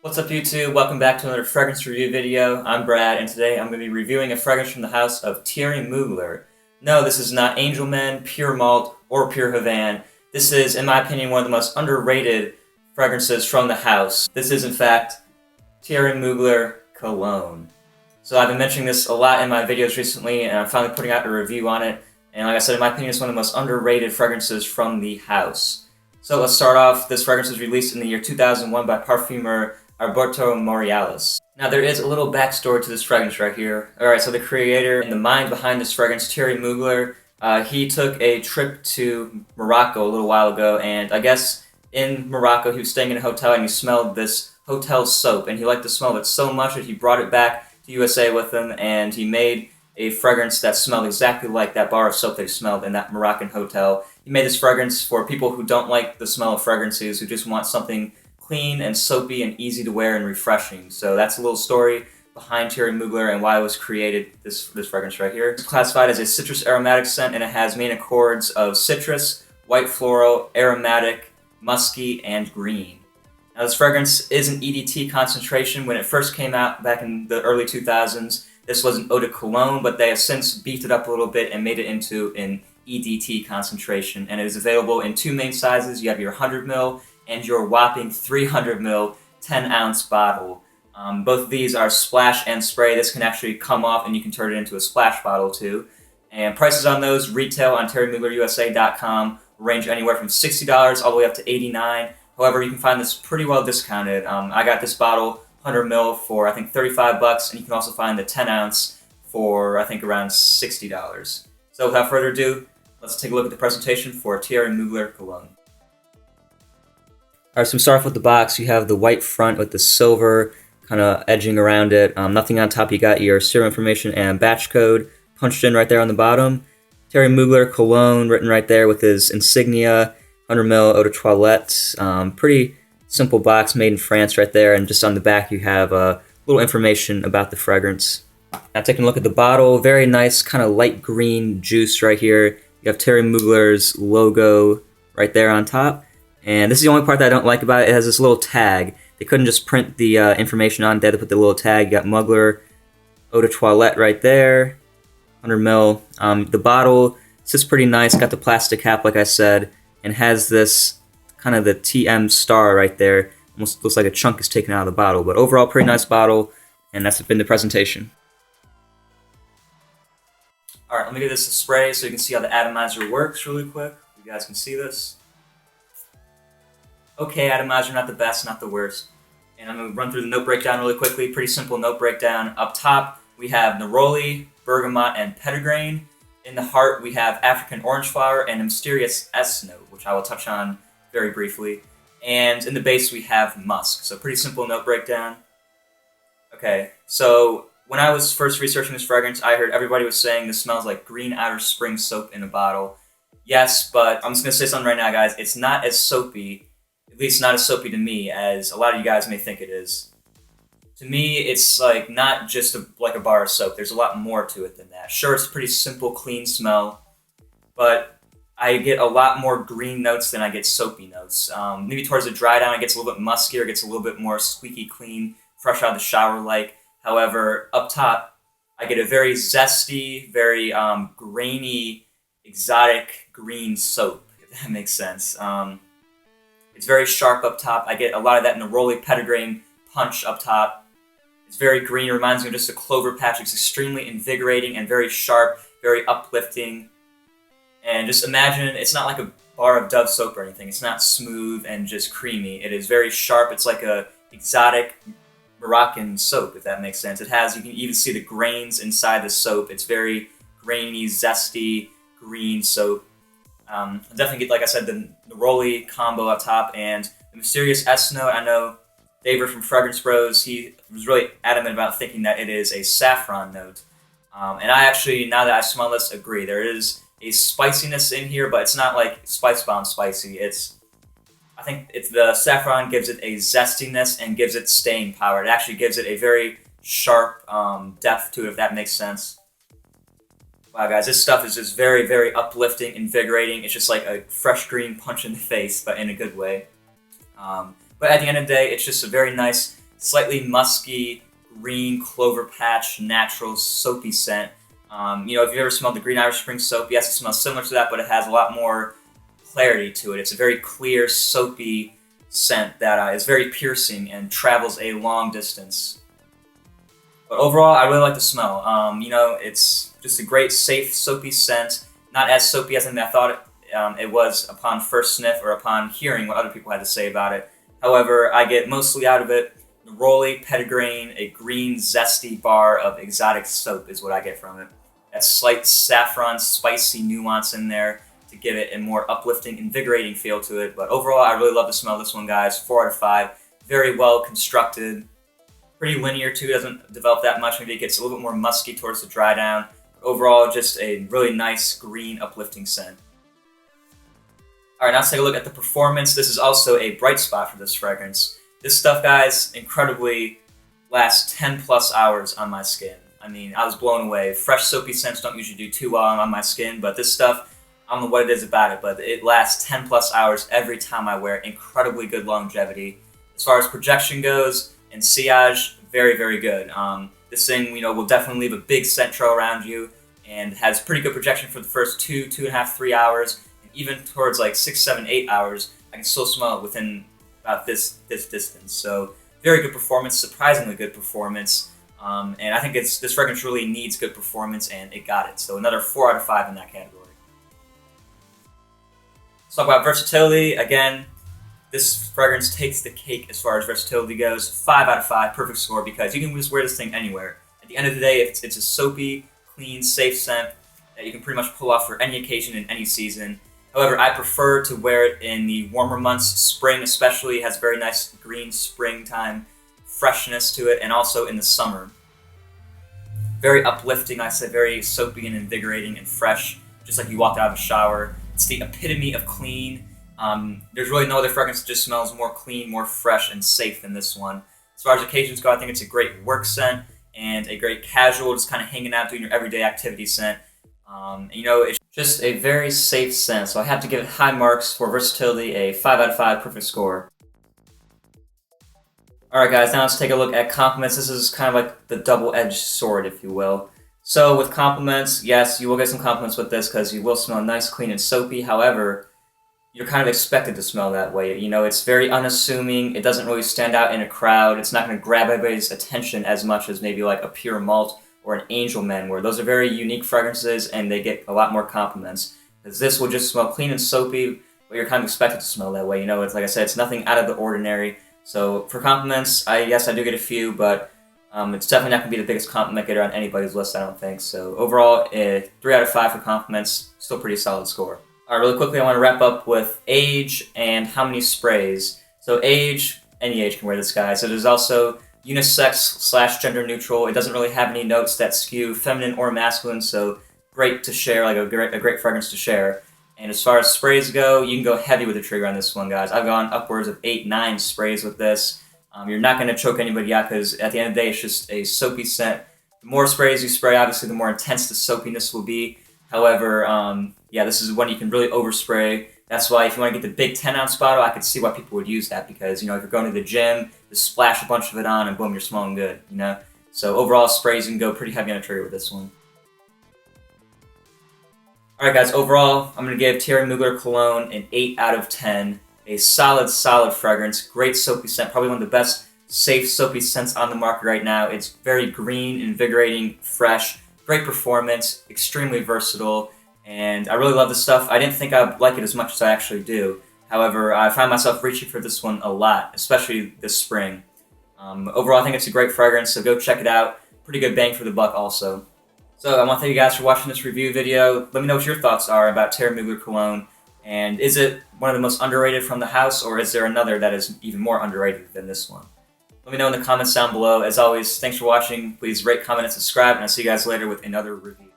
What's up YouTube? Welcome back to another fragrance review video. I'm Brad and today I'm going to be reviewing a fragrance from the house of Thierry Mugler. No, this is not Angelman, Pure Malt, or Pure Havane. This is, in my opinion, one of the most underrated fragrances from the house. This is, in fact, Thierry Mugler Cologne. So I've been mentioning this a lot in my videos recently and I'm finally putting out a review on it. And like I said, in my opinion, it's one of the most underrated fragrances from the house. So let's start off. This fragrance was released in the year 2001 by parfumer Alberto Moreales. Now there is a little backstory to this fragrance right here. Alright, so the creator and the mind behind this fragrance, Thierry Mugler, he took a trip to Morocco a little while ago, and I guess in Morocco he was staying in a hotel and he smelled this hotel soap, and he liked the smell of it so much that he brought it back to USA with him, and he made a fragrance that smelled exactly like that bar of soap that he smelled in that Moroccan hotel. He made this fragrance for people who don't like the smell of fragrances, who just want something clean and soapy and easy to wear and refreshing. So that's a little story behind Thierry Mugler and why it was created, this fragrance right here. It's classified as a citrus aromatic scent, and it has main accords of citrus, white floral, aromatic, musky, and green. Now this fragrance is an EDT concentration. When it first came out back in the early 2000s, this was an eau de cologne, but they have since beefed it up a little bit and made it into an EDT concentration. And it is available in two main sizes. You have your 100 ml and your whopping 300 ml 10-ounce bottle. Both of these are splash and spray. This can actually come off and you can turn it into a splash bottle too. And prices on those retail on TerryMuglerUSA.com range anywhere from $60 all the way up to $89. However, you can find this pretty well discounted. I got this bottle 100 ml for I think $35, and you can also find the 10-ounce for I think around $60. So without further ado, let's take a look at the presentation for Thierry Mugler Cologne. Alright, so we start off with the box. You have the white front with the silver kind of edging around it. Nothing on top. You got your serial information and batch code punched in right there on the bottom. Thierry Mugler Cologne written right there with his insignia, 100 ml eau de toilette. Pretty simple box, made in France right there. And just on the back you have a little information about the fragrance. Now taking a look at the bottle, very nice kind of light green juice right here. You have Thierry Mugler's logo right there on top. And this is the only part that I don't like about it. It has this little tag. They couldn't just print the information on it. They had to put the little tag. You got Mugler eau de toilette right there, 100 ml. The bottle sits pretty nice. Got the plastic cap, like I said, and has this kind of the TM star right there. Almost looks like a chunk is taken out of the bottle. But overall, pretty nice bottle, and that's been the presentation. All right, let me give this a spray so you can see how the atomizer works really quick. You guys can see this. Okay, atomizer, not the best, not the worst. And I'm going to run through the note breakdown really quickly. Pretty simple note breakdown. Up top, we have neroli, bergamot, and petitgrain. In the heart, we have African orange flower and a mysterious S note, which I will touch on very briefly. And in the base, we have musk. So pretty simple note breakdown. Okay, so when I was first researching this fragrance, I heard everybody was saying this smells like green outer spring soap in a bottle. Yes, but I'm just going to say something right now, guys. It's not as soapy, at least not as soapy to me, as a lot of you guys may think it is. To me, it's like not just like a bar of soap. There's a lot more to it than that. Sure, it's a pretty simple, clean smell, but I get a lot more green notes than I get soapy notes. Maybe towards the dry down, it gets a little bit muskier, it gets a little bit more squeaky clean, fresh out of the shower-like. However, up top, I get a very zesty, very grainy, exotic green soap, if that makes sense. It's very sharp up top. I get a lot of that neroli petitgrain punch up top. It's very green, reminds me of just a clover patch. It's extremely invigorating and very sharp, very uplifting. And just imagine, it's not like a bar of Dove soap or anything. It's not smooth and just creamy. It is very sharp. It's like a exotic Moroccan soap, if that makes sense. It has, you can even see the grains inside the soap. It's very grainy, zesty, green soap. Definitely get, like I said, the neroli combo up top and the mysterious S note. I know David from Fragrance Bros, he was really adamant about thinking that it is a saffron note. And I actually, now that I smell this, agree. There is a spiciness in here, but it's not like Spice Bomb spicy. I think the saffron gives it a zestiness and gives it staying power. It actually gives it a very sharp depth to it, if that makes sense. Wow, guys, this stuff is just very, very uplifting, invigorating. It's just like a fresh green punch in the face, but in a good way. But at the end of the day, it's just a very nice, slightly musky, green clover patch, natural soapy scent. If you've ever smelled the Green Irish Spring soap, yes, it smells similar to that, but it has a lot more clarity to it. It's a very clear, soapy scent that is very piercing and travels a long distance. But overall, I really like the smell. It's just a great, safe, soapy scent. Not as soapy as I thought it was upon first sniff or upon hearing what other people had to say about it. However, I get mostly out of it neroli, petitgrain, a green, zesty bar of exotic soap is what I get from it. That slight saffron, spicy nuance in there to give it a more uplifting, invigorating feel to it. But overall, I really love the smell of this one, guys. 4 out of 5. Very well constructed. Pretty linear, too. Doesn't develop that much. Maybe it gets a little bit more musky towards the dry down. But overall, just a really nice, green, uplifting scent. Alright, now let's take a look at the performance. This is also a bright spot for this fragrance. This stuff, guys, incredibly lasts 10 plus hours on my skin. I mean, I was blown away. Fresh soapy scents don't usually do too well on my skin, but this stuff, I don't know what it is about it, but it lasts 10 plus hours every time I wear it. Incredibly good longevity. As far as projection goes and sillage, very, very good. This thing, will definitely leave a big scent trail around you and has pretty good projection for the first 2.5, 3 hours. And even towards like 6, 7, 8 hours, I can still smell it within about this distance. So very good performance, surprisingly good performance. And I think this fragrance really needs good performance, and it got it. So another 4 out of 5 in that category. Let's talk about versatility. Again, this fragrance takes the cake as far as versatility goes. 5 out of 5, perfect score, because you can just wear this thing anywhere. At the end of the day, it's a soapy, clean, safe scent that you can pretty much pull off for any occasion in any season. However, I prefer to wear it in the warmer months. Spring especially has very nice green springtime freshness to it, and also in the summer. Very uplifting, I said, very soapy and invigorating and fresh, just like you walked out of a shower. It's the epitome of clean. There's really no other fragrance that just smells more clean, more fresh, and safe than this one. As far as occasions go, I think it's a great work scent and a great casual, just kind of hanging out, doing your everyday activity scent. It's just a very safe scent, so I have to give it high marks for versatility, a 5 out of 5, perfect score. Alright guys, now let's take a look at compliments. This is kind of like the double-edged sword, if you will. So with compliments, yes, you will get some compliments with this because you will smell nice, clean, and soapy. However, you're kind of expected to smell that way. It's very unassuming. It doesn't really stand out in a crowd. It's not going to grab everybody's attention as much as maybe like a Pure Malt or an Angel Men, where those are very unique fragrances and they get a lot more compliments. Because this will just smell clean and soapy, but you're kind of expected to smell that way. It's like I said, it's nothing out of the ordinary. So for compliments, yes, I do get a few, but it's definitely not going to be the biggest compliment getter on anybody's list, I don't think. So overall, 3 out of 5 for compliments, still pretty solid score. Alright, really quickly, I want to wrap up with age and how many sprays. So age, any age can wear this, guy. So there's also unisex / gender neutral. It doesn't really have any notes that skew feminine or masculine, so great to share, like a great fragrance to share. And as far as sprays go, you can go heavy with the trigger on this one, guys. I've gone upwards of 8, 9 sprays with this. You're not going to choke anybody out because at the end of the day, it's just a soapy scent. The more sprays you spray, obviously, the more intense the soapiness will be. However, this is one you can really overspray. That's why if you want to get the big 10-ounce bottle, I could see why people would use that because, if you're going to the gym, just splash a bunch of it on and boom, you're smelling good, So overall, sprays, you can go pretty heavy on the trigger with this one. Alright guys, overall, I'm going to give Thierry Mugler Cologne an 8 out of 10. A solid fragrance, great soapy scent, probably one of the best safe soapy scents on the market right now. It's very green, invigorating, fresh, great performance, extremely versatile, and I really love this stuff. I didn't think I'd like it as much as I actually do. However, I find myself reaching for this one a lot, especially this spring. Overall, I think it's a great fragrance, so go check it out. Pretty good bang for the buck also. So I want to thank you guys for watching this review video. Let me know what your thoughts are about Thierry Mugler Cologne. And is it one of the most underrated from the house, or is there another that is even more underrated than this one? Let me know in the comments down below. As always, thanks for watching. Please rate, comment, and subscribe, and I'll see you guys later with another review.